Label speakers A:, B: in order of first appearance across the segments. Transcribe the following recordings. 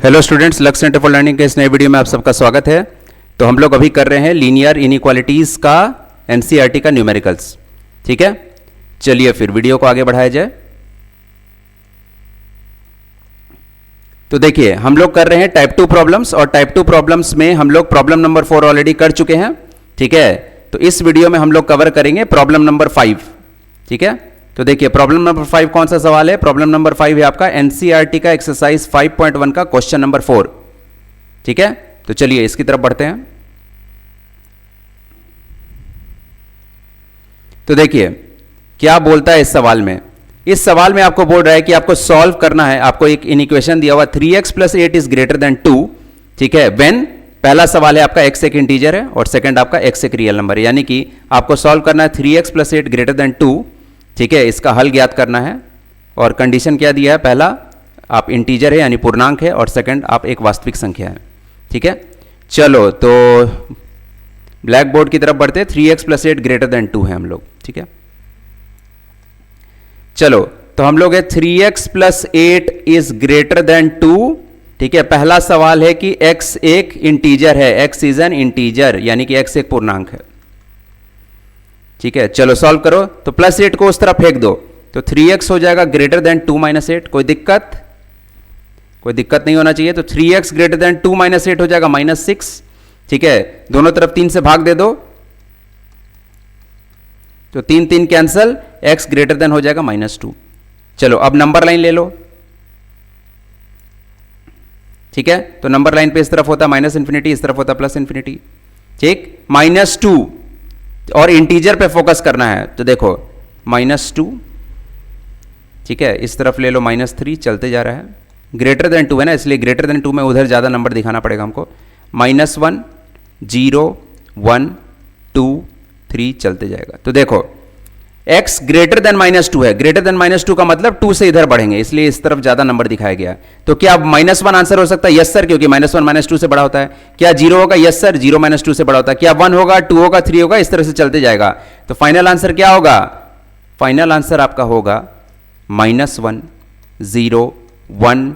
A: Hello students, लक्ष्य centre for learning के इस नए वीडियो में आप सबका स्वागत है। तो हम लोग अभी कर रहे हैं लीनियर इनइक्वालिटीज का एनसीईआरटी का न्यूमेरिकल्स। ठीक है, चलिए फिर वीडियो को आगे बढ़ाया जाए। तो देखिए, हम लोग कर रहे हैं टाइप 2 प्रॉब्लम्स, और टाइप 2 प्रॉब्लम्स में हम लोग प्रॉब्लम नंबर 4 ऑलरेडी कर चुके हैं। ठीक है, तो इस वीडियो में हम लोग कवर करेंगे प्रॉब्लम नंबर 5। ठीक है, तो देखिए प्रॉब्लम नंबर 5 कौन सा सवाल है। प्रॉब्लम नंबर 5 है आपका एनसीईआरटी का एक्सरसाइज 5.1 का क्वेश्चन नंबर 4। ठीक है, तो चलिए इसकी तरफ बढ़ते हैं। तो देखिए क्या बोलता है इस सवाल में। इस सवाल में आपको बोल रहा है कि आपको सॉल्व करना है। आपको एक इक्वेशन दिया हुआ 3x + 8 इज ग्रेटर देन 2। ठीक है, व्हेन पहला सवाल है आपका x एक इंटीजर है और सेकंड आपका x एक रियल नंबर है, यानी कि आपको सॉल्व करना है 3x + 8 ग्रेटर देन 2। ठीक है, इसका हल ज्ञात करना है। और कंडीशन क्या दिया है, पहला आप इंटीजर है यानी पूर्णांक है, और सेकंड आप एक वास्तविक संख्या है। ठीक है, चलो तो ब्लैक बोर्ड की तरफ बढ़ते। 3x + 8 ग्रेटर देन 2 है हम लोग। ठीक है, चलो तो हम लोग है 3x + 8 इज ग्रेटर देन 2। ठीक है, पहला सवाल है कि x एक इंटीजर है, x इज एन इंटीजर, यानी कि x एक पूर्णांक है। ठीक है, चलो सॉल्व करो। तो +8 को उस तरफ फेंक दो तो 3x हो जाएगा ग्रेटर देन 2 - 8। कोई दिक्कत नहीं होना चाहिए। तो 3x ग्रेटर देन 2 - 8 हो जाएगा -6। ठीक है, दोनों तरफ 3 से भाग दे दो तो 3 3 कैंसल, x ग्रेटर देन हो जाएगा -2। चलो अब नंबर लाइन ले लो। ठीक है, तो नंबर लाइन पे इस तरफ होता -∞, इस तरफ होता +∞। ठीक, -2 और इंटीजर पे फोकस करना है। तो देखो -2, ठीक है, इस तरफ ले लो -3, चलते जा रहा है। ग्रेटर देन 2 है ना, इसलिए ग्रेटर देन 2 में उधर ज़्यादा नंबर दिखाना पड़ेगा हमको। -1 0 1 2 3 चलते जाएगा। तो देखो x ग्रेटर देन -2 है। ग्रेटर देन -2 का मतलब 2 से इधर बढ़ेंगे, इसलिए इस तरफ ज़्यादा नंबर दिखाया गया है। तो क्या -1 आंसर हो सकता है? यस सर, क्योंकि -1 -2 से बड़ा होता है। क्या 0 होगा? यस सर, 0 -2 से बड़ा होता है। क्या 1 होगा, 2 होगा, 3 होगा, इस तरह से चलते जाएगा। तो फाइनल आंसर क्या होगा? फाइनल आंसर आपका होगा -1 0 1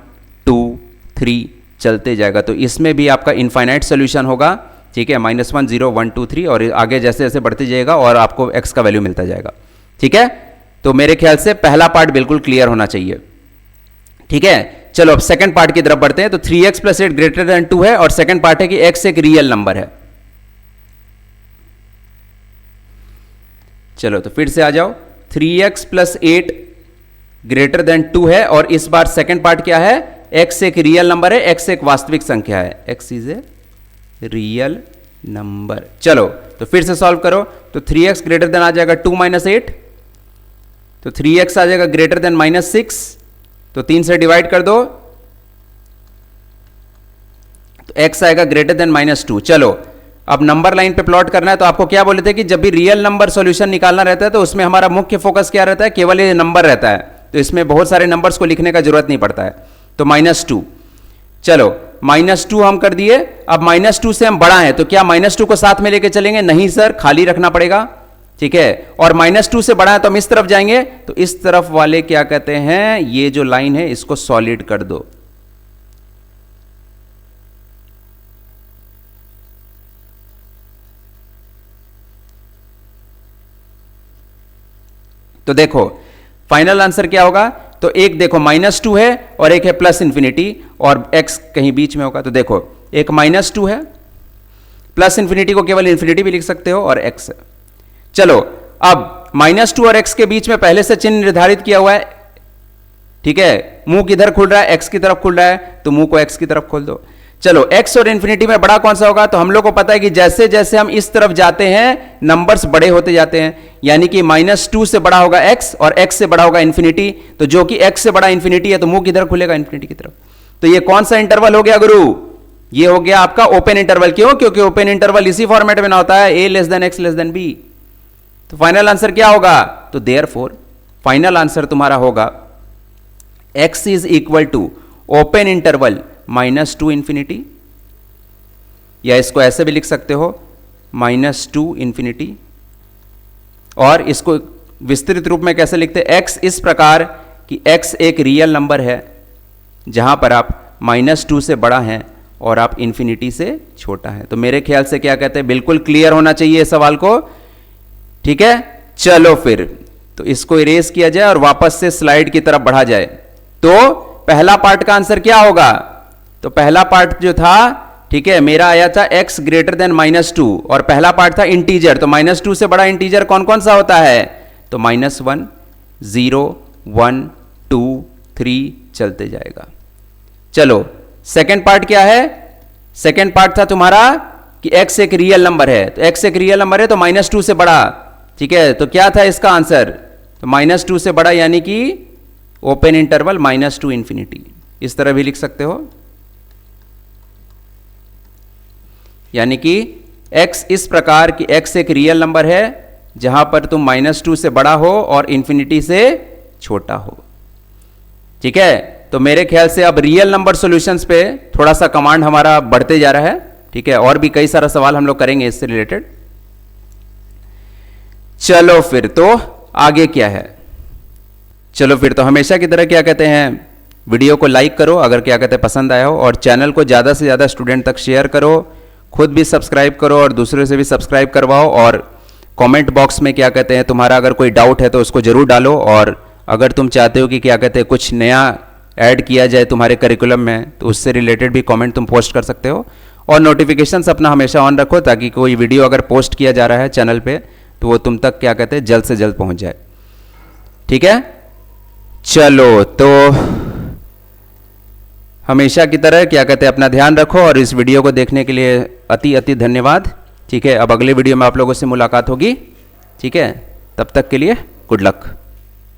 A: 2 3 चलते जाएगा। तो इसमें भी आपका इनफाइनाइट सोल्यूशन होगा। ठीक है, -1 0 1 2 3, और आगे जैसे जैसे बढ़ते जाएगा और आपको x का वैल्यू मिलता जाएगा। ठीक है, तो मेरे ख्याल से पहला पार्ट बिल्कुल क्लियर होना चाहिए। ठीक है, चलो अब सेकंड पार्ट की तरफ बढ़ते हैं। तो 3x + 8 ग्रेटर देन 2 है, और सेकंड पार्ट है कि x एक रियल नंबर है। चलो तो फिर से आ जाओ। 3x + 8 ग्रेटर देन 2 है, और इस बार सेकंड पार्ट क्या है? x एक रियल नंबर है, x एक वास्तविक संख्या है। x is a real number. चलो तो फिर से सॉल्व करो। तो 3x ग्रेटर देन आ जाएगा 2 - 8, तो 3x आ जाएगा ग्रेटर देन -6, तो 3 से डिवाइड कर दो तो x आएगा ग्रेटर देन -2। चलो अब नंबर लाइन पे प्लॉट करना है। तो आपको क्या बोले थे कि जब भी रियल नंबर सॉल्यूशन निकालना रहता है तो उसमें हमारा मुख्य फोकस क्या रहता है? केवल ये नंबर रहता है। तो इसमें बहुत सारे नंबर्स को लिखने का जरूरत नहीं पड़ता है। तो -2, चलो -2 हम कर दिए। अब -2 से हम बड़ा है, तो क्या -2 को साथ में लेके चलेंगे? नहीं सर, खाली रखना पड़ेगा। ठीक है, और -2 से बड़ा है तो हम इस तरफ जाएंगे। तो इस तरफ वाले क्या कहते हैं, ये जो लाइन है इसको सॉलिड कर दो। तो देखो फाइनल आंसर क्या होगा। तो एक देखो -2 है और एक है +∞, और x कहीं बीच में होगा। तो देखो एक -2 है, +∞ को केवल ∞ भी लिख सकते हो, और x है। चलो अब -2 और x के बीच में पहले से चिन्ह निर्धारित किया हुआ है। ठीक है, मुंह किधर खुल रहा है? x की तरफ खुल रहा है, तो मुंह को x की तरफ खोल दो। चलो x और ∞ में बड़ा कौन सा होगा? तो हम लोग को पता है कि जैसे जैसे हम इस तरफ जाते हैं नंबर्स बड़े होते जाते हैं, यानी कि -2 से बड़ा होगा x और x से बड़ा होगा ∞। तो जो कि x से बड़ा ∞ है, तो मुंह किधर खुलेगा? ∞ की तरफ। तो ये कौन सा इंटरवल हो गया गुरु? ये हो गया आपका ओपन इंटरवल। क्यों? क्योंकि ओपन इंटरवल इसी फॉर्मेट में ना होता है, a < x b। तो फाइनल आंसर क्या होगा? तो देयरफॉर फाइनल आंसर तुम्हारा होगा x is equal to open interval -2 ∞, या इसको ऐसे भी लिख सकते हो -2 ∞, और इसको विस्तृत रूप में कैसे लिखते हैं? x इस प्रकार कि x एक रियल नंबर है जहां पर आप -2 से बड़ा है और आप इन्फिनिटी से छोटा है। तो मेरे ख्याल से क्या कहते हैं, बिल्कुल क्लियर होना चाहिए इस सवाल को। ठीक है, चलो फिर तो इसको इरेज किया जाए और वापस से स्लाइड की तरफ बढ़ा जाए। तो पहला पार्ट का आंसर क्या होगा? तो पहला पार्ट जो था, ठीक है, मेरा आया था x ग्रेटर देन -2 और पहला पार्ट था इंटीजर। तो -2 से बड़ा इंटीजर कौन कौन सा होता है? तो -1, 0, 1, 2, 3 चलते जाएगा। चलो सेकेंड पार्ट क्या है? सेकेंड पार्ट था तुम्हारा कि x एक रियल नंबर है। तो x एक रियल नंबर है तो -2 से बड़ा। ठीक है, तो क्या था इसका आंसर? तो -2 से बड़ा यानी कि ओपन इंटरवल -2 इन्फिनिटी, इस तरह भी लिख सकते हो। यानी कि x इस प्रकार की x एक रियल नंबर है जहां पर तुम -2 से बड़ा हो और इन्फिनिटी से छोटा हो। ठीक है, तो मेरे ख्याल से अब रियल नंबर सॉल्यूशंस पे थोड़ा सा कमांड हमारा बढ़ते जा रहा है। ठीक है, और भी कई सारा सवाल हम लोग करेंगे इससे रिलेटेड। चलो फिर तो आगे क्या है? चलो फिर तो हमेशा की तरह क्या कहते हैं, वीडियो को लाइक करो अगर क्या कहते हैं पसंद आया हो, और चैनल को ज़्यादा से ज़्यादा स्टूडेंट तक शेयर करो, खुद भी सब्सक्राइब करो और दूसरे से भी सब्सक्राइब करवाओ। और कमेंट बॉक्स में क्या कहते हैं तुम्हारा अगर कोई डाउट है तो उसको ज़रूर डालो। और अगर तुम चाहते हो कि क्या कहते हैं कुछ नया ऐड किया जाए तुम्हारे करिकुलम में तो उससे रिलेटेड भी कमेंट तुम पोस्ट कर सकते हो। और नोटिफिकेशंस अपना हमेशा ऑन रखो ताकि कोई वीडियो अगर पोस्ट किया जा रहा है चैनल पे तो वो तुम तक क्या कहते हैं जल्द से जल्द पहुंच जाए। ठीक है, चलो तो हमेशा की तरह क्या कहते हैं अपना ध्यान रखो और इस वीडियो को देखने के लिए अति अति धन्यवाद। ठीक है, अब अगले वीडियो में आप लोगों से मुलाकात होगी। ठीक है, तब तक के लिए गुड लक।